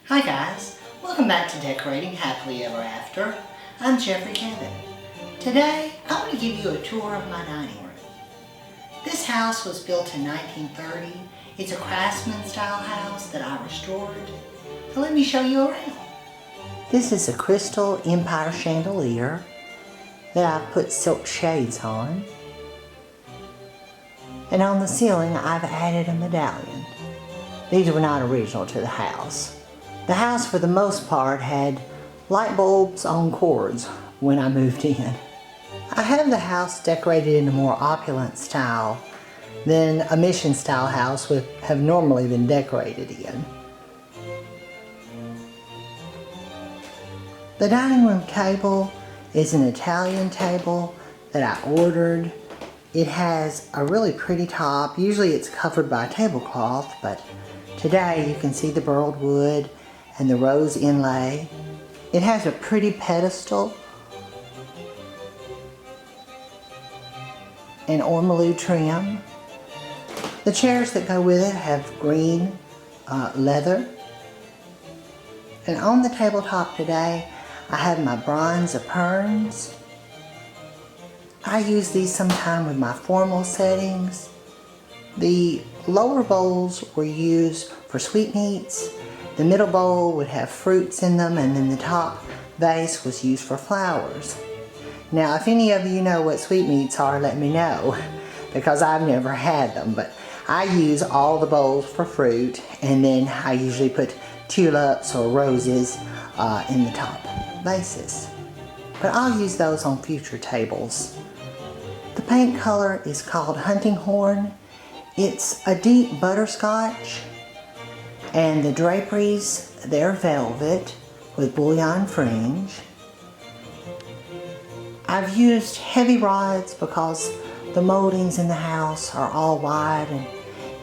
Hi guys, welcome back to Decorating Happily Ever After. I'm Jeffrey Kevin. Today I want to give you a tour of my dining room. This house was built in 1930. It's a craftsman style house that I restored. So let me show you around. This is a crystal Empire chandelier that I've put silk shades on. And on the ceiling I've added a medallion. These were not original to the house. The house, for the most part, had light bulbs on cords when I moved in. I have the house decorated in a more opulent style than a mission style house would have normally been decorated in. The dining room table is an Italian table that I ordered. It has a really pretty top. Usually it's covered by a tablecloth, but today you can see the burled wood and the rose inlay. It has a pretty pedestal and ormolu trim. The chairs that go with it have green leather. And on the tabletop today, I have my bronze epergnes. I use these sometime with my formal settings. The lower bowls were used for sweetmeats. The middle bowl would have fruits in them, and then the top vase was used for flowers. Now, if any of you know what sweetmeats are, let me know, because I've never had them, but I use all the bowls for fruit, and then I usually put tulips or roses in the top vases. But I'll use those on future tables. The paint color is called Hunting Horn. It's a deep butterscotch. And the draperies, they're velvet with bullion fringe. I've used heavy rods because the moldings in the house are all wide and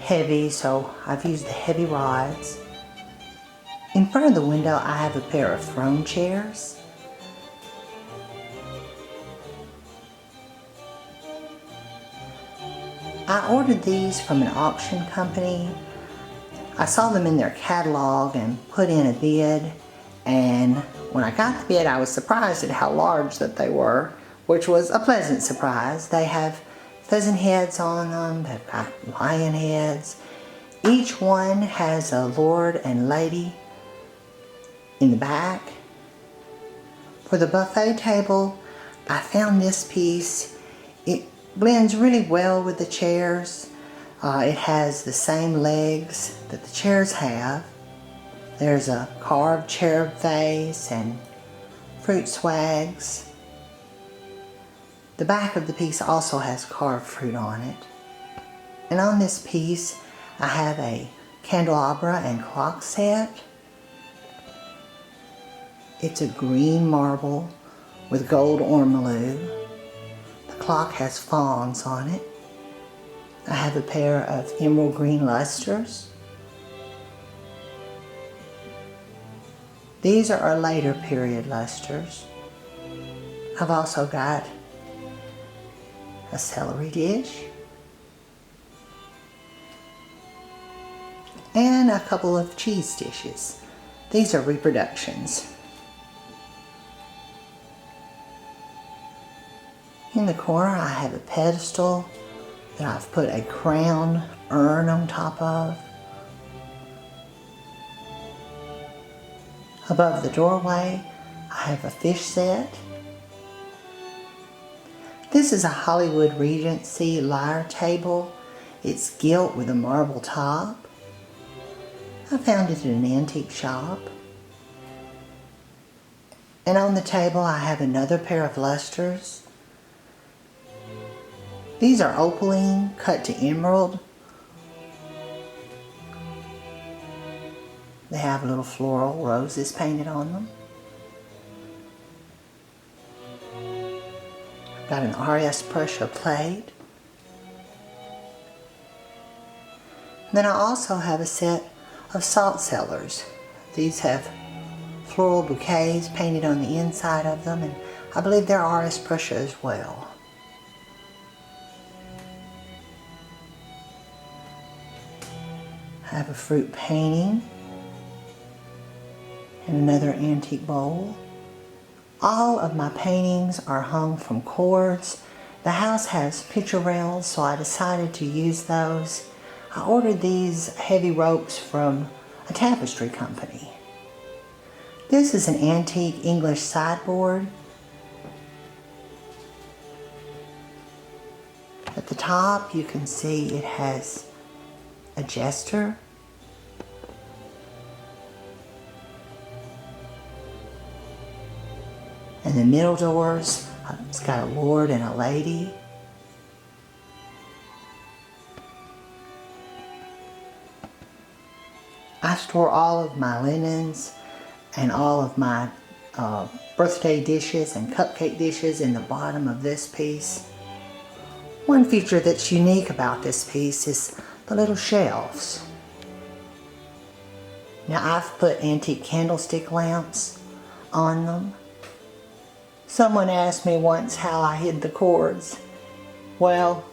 heavy, so I've used the heavy rods. In front of the window, I have a pair of throne chairs. I ordered these from an auction company. I saw them in their catalog and put in a bid, and when I got the bid I was surprised at how large that they were, which was a pleasant surprise. They have pheasant heads on them, they've got lion heads. Each one has a lord and lady in the back. For the buffet table, I found this piece. It blends really well with the chairs. It has the same legs that the chairs have. There's a carved cherub vase and fruit swags. The back of the piece also has carved fruit on it. And on this piece, I have a candelabra and clock set. It's a green marble with gold ormolu. The clock has fawns on it. I have a pair of emerald green lustres. These are later period lustres. I've also got a celery dish and a couple of cheese dishes. These are reproductions. In the corner I have a pedestal that I've put a crown urn on top of. Above the doorway, I have a fish set. This is a Hollywood Regency lyre table. It's gilt with a marble top. I found it in an antique shop. And on the table I have another pair of lustres. These are opaline cut to emerald. They have little floral roses painted on them. I've got an RS Prussia plate. Then I also have a set of salt cellars. These have floral bouquets painted on the inside of them, and I believe they're RS Prussia as well. I have a fruit painting. and another antique bowl. All of my paintings are hung from cords. The house has picture rails, so I decided to use those. I ordered these heavy ropes from a tapestry company. This is an antique English sideboard. At the top you can see it has a jester. And the middle doors, it's got a lord and a lady. I store all of my linens and all of my birthday dishes and cupcake dishes in the bottom of this piece. One feature that's unique about this piece is the little shelves. Now I've put antique candlestick lamps on them. Someone asked me once how I hid the cords. Well,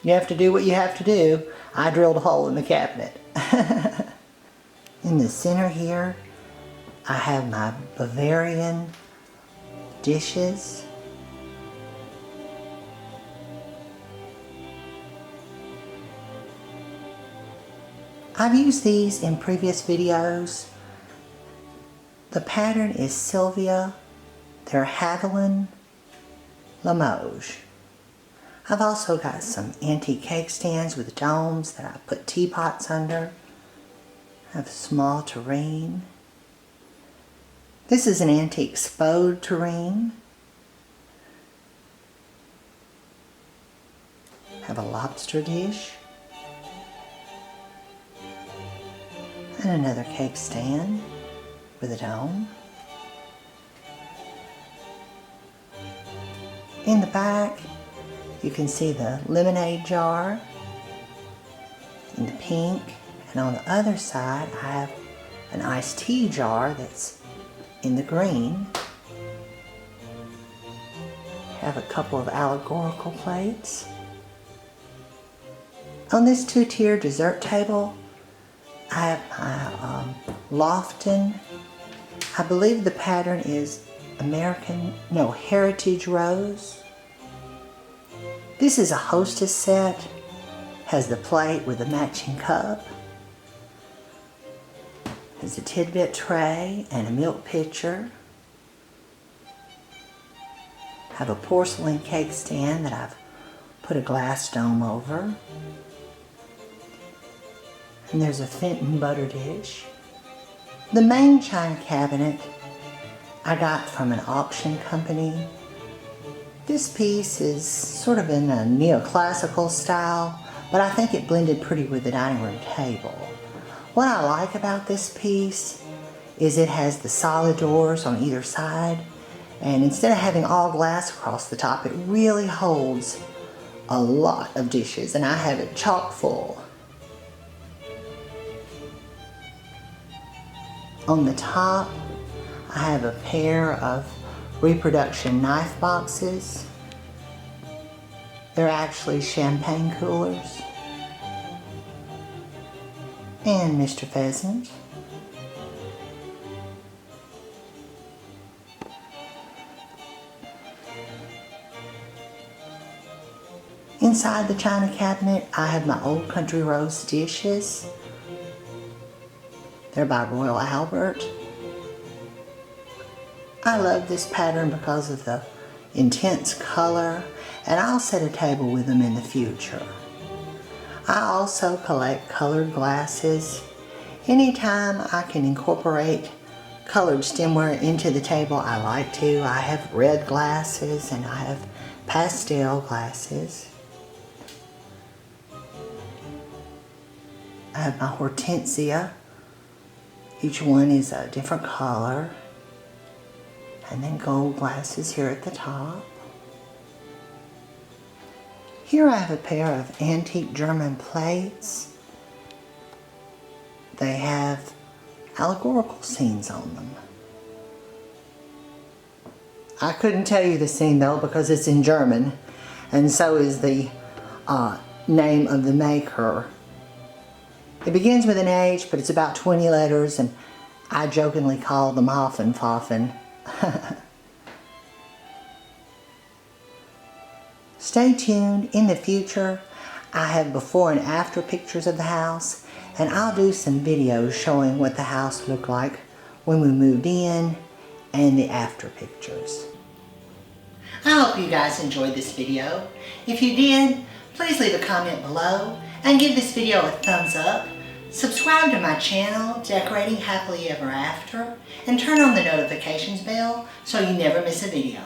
you have to do what you have to do. I drilled a hole in the cabinet. In the center here, I have my Bavarian dishes. I've used these in previous videos. The pattern is Sylvia. They're Haviland Limoges. I've also got some antique cake stands with domes that I put teapots under. I have a small tureen. This is an antique Spode tureen. I have a lobster dish. And another cake stand with a dome. In the back, you can see the lemonade jar in the pink, and on the other side I have an iced tea jar that's in the green. I have a couple of allegorical plates. On this two-tier dessert table, I have my Lofton. I believe the pattern is Heritage Rose. This is a hostess set. Has the plate with the matching cup. Has a tidbit tray and a milk pitcher. Have a porcelain cake stand that I've put a glass dome over. And there's a Fenton butter dish. The main china cabinet I got from an auction company. This piece is sort of in a neoclassical style, but I think it blended pretty with the dining room table. What I like about this piece is it has the solid doors on either side, and instead of having all glass across the top, it really holds a lot of dishes, and I have it chock full. On the top, I have a pair of reproduction knife boxes. They're actually champagne coolers. And Mr. Pheasant. Inside the china cabinet, I have my Old Country Rose dishes. They're by Royal Albert. I love this pattern because of the intense color, and I'll set a table with them in the future. I also collect colored glasses. Anytime I can incorporate colored stemware into the table, I like to. I have red glasses and I have pastel glasses. I have my Hortensia. Each one is a different color. And then gold glasses here at the top. Here I have a pair of antique German plates. They have allegorical scenes on them. I couldn't tell you the scene though because it's in German, and so is the name of the maker. It begins with an H, but it's about 20 letters, and I jokingly call the Moffin Foffin. Stay tuned. In the future, I have before and after pictures of the house, and I'll do some videos showing what the house looked like when we moved in and the after pictures. I hope you guys enjoyed this video. If you did, please leave a comment below and give this video a thumbs up. Subscribe to my channel, Decorating Happily Ever After, and turn on the notifications bell so you never miss a video.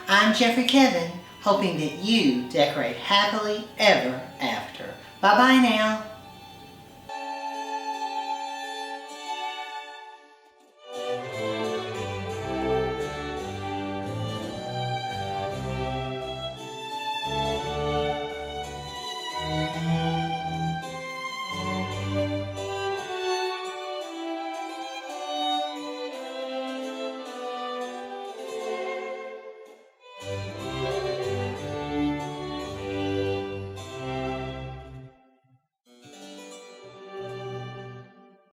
I'm Jeffrey Kevin, hoping that you decorate happily ever after. Bye-bye now.